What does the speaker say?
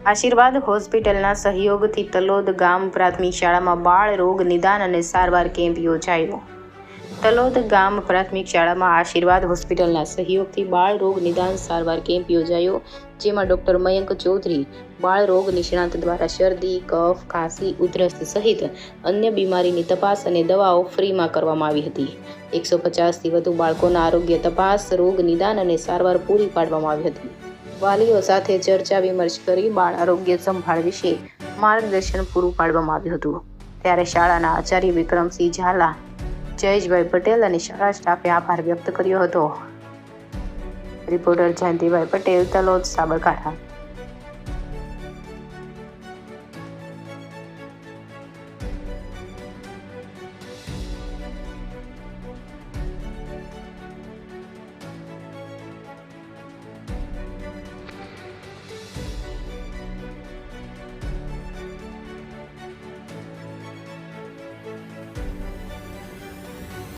આશીર્વાદ હોસ્પિટલના સહયોગથી તલોદ ગામ પ્રાથમિક શાળામાં બાળ રોગ નિદાન અને સારવાર કેમ્પ યોજાયો. તલોદ ગામ પ્રાથમિક શાળામાં આશીર્વાદ હોસ્પિટલના સહયોગથી બાળ રોગ નિદાન સારવાર કેમ્પ યોજાયો, જેમાં ડોક્ટર મયંક ચૌધરી બાળ રોગ નિષ્ણાત દ્વારા શરદી, કફ, ખાંસી, ઉધરસ સહિત અન્ય બીમારીની તપાસ અને દવાઓ ફ્રીમાં કરવામાં આવી હતી. 150થી વધુ બાળકોના આરોગ્ય તપાસ, રોગ નિદાન અને સારવાર પૂરી પાડવામાં આવી હતી. વાલીઓ સાથે ચર્ચા વિમર્શ કરી બાળ આરોગ્ય સંભાળ વિશે માર્ગદર્શન પૂરું પાડવામાં આવ્યું હતું. ત્યારે શાળાના આચાર્ય વિક્રમસિંહ ઝાલા, જયેશભાઈ પટેલ અને શાળા સ્ટાફે આભાર વ્યક્ત કર્યો હતો. રિપોર્ટર જયંતિભાઈ પટેલ, તલોદ, સાબરકાંઠા.